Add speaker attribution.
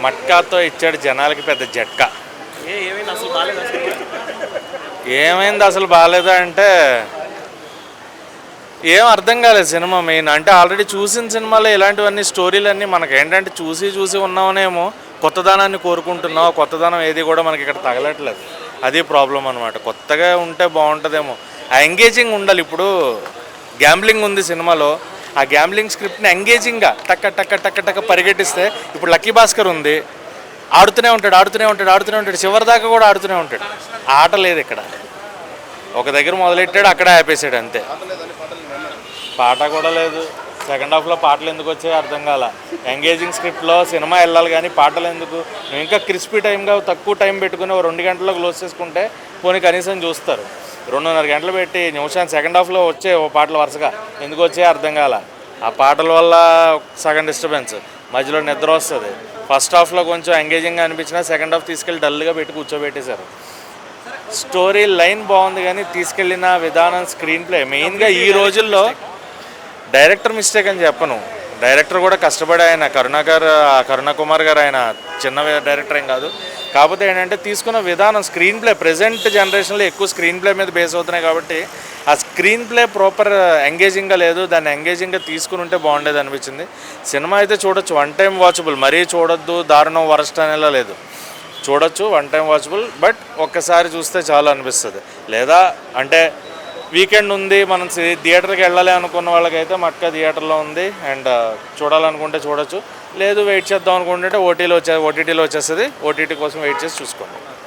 Speaker 1: మట్కాతో ఇచ్చాడు జనాలకి పెద్ద జట్కా.
Speaker 2: ఏమైంది అసలు బాగాలేదు సినిమా?
Speaker 1: ఏమైంది అసలు బాగాలేదా అంటే ఏం అర్థం కాలేదు సినిమా. మెయిన్ అంటే ఆల్రెడీ చూసిన సినిమాలో ఇలాంటివన్నీ స్టోరీలన్నీ మనకి ఏంటంటే చూసి ఉన్నామనేమో, కొత్తదనాన్ని కోరుకుంటున్నాం. కొత్తదనం ఏది కూడా మనకి ఇక్కడ తగలట్లేదు. అది ప్రాబ్లం అనమాట. కొత్తగా ఉంటే బాగుంటుందేమో, ఆ ఎంగేజింగ్ ఉండాలి. ఇప్పుడు గ్యాంబ్లింగ్ ఉంది సినిమాలో, ఆ గ్యాంబ్లింగ్ స్క్రిప్ట్ని ఎంగేజింగ్గా టక్క టక్క టక్క టక్క పరిగెట్టిస్తే, ఇప్పుడు లక్కీ భాస్కర్ ఉంది, ఆడుతూనే ఉంటాడు చివరిదాకా కూడా ఆడుతూనే ఉంటాడు. ఆట లేదు ఇక్కడ. ఒక దగ్గర మొదలెట్టాడు, అక్కడే ఆపేసాడు అంతే. పాట కూడా లేదు. సెకండ్ హాఫ్లో పాటలు ఎందుకు వచ్చాయో అర్థం కాల. ఎంగేజింగ్ స్క్రిప్ట్లో సినిమా వెళ్ళాలి కానీ పాటలు ఎందుకు? నువ్వు ఇంకా క్రిస్పీ టైంగా తక్కువ టైం పెట్టుకుని 2 గంటల్లో క్లోజ్ చేసుకుంటే పోనీ కనీసం చూస్తారు. 2.5 గంటలు పెట్టి నిమిషాన్ని సెకండ్ హాఫ్లో వచ్చే ఓ పాటలు వరుసగా ఎందుకు వచ్చాయో అర్థం కాల. ఆ పాటల వల్ల సగం డిస్టర్బెన్స్, మధ్యలో నిద్ర వస్తుంది. ఫస్ట్ హాఫ్లో కొంచెం ఎంగేజింగ్గా అనిపించినా సెకండ్ హాఫ్ తీసుకెళ్ళి డల్గా పెట్టి కూర్చోబెట్టేశారు. స్టోరీ లైన్ బాగుంది కానీ తీసుకెళ్ళిన విధానం, స్క్రీన్ ప్లే మెయిన్గా ఈ రోజుల్లో డైరెక్టర్ మిస్టేక్ అని చెప్పను. డైరెక్టర్ కూడా కష్టపడి, ఆయన కరుణ కుమార్ గారు ఆయన చిన్న డైరెక్టర్ ఏం కాదు. కాకపోతే ఏంటంటే తీసుకున్న విధానం, స్క్రీన్ ప్లే ప్రజెంట్ జనరేషన్లో ఎక్కువ స్క్రీన్ ప్లే మీద బేస్ అవుతున్నాయి కాబట్టి ఆ స్క్రీన్ ప్లే ప్రాపర్ ఎంగేజింగ్గా లేదు. దాన్ని ఎంగేజింగ్గా తీసుకుని ఉంటే బాగుండేది అనిపించింది. సినిమా అయితే చూడొచ్చు, 1 టైం వాచబుల్. మరీ చూడొద్దు, దారుణం వరస్ట్ అనేలా లేదు. చూడొచ్చు, 1 టైం వాచబుల్. బట్ ఒక్కసారి చూస్తే చాలు అనిపిస్తుంది. లేదా అంటే వీకెండ్ ఉంది, మనం థియేటర్కి వెళ్ళాలి అనుకున్న వాళ్ళకైతే మట్కా థియేటర్లో ఉంది. అండ్ చూడాలనుకుంటే చూడొచ్చు. లేదు వెయిట్ చేద్దాం అనుకుంటే ఓటీటీలో వచ్చేస్తుంది. ఓటీటీ కోసం వెయిట్ చేసి చూసుకోండి.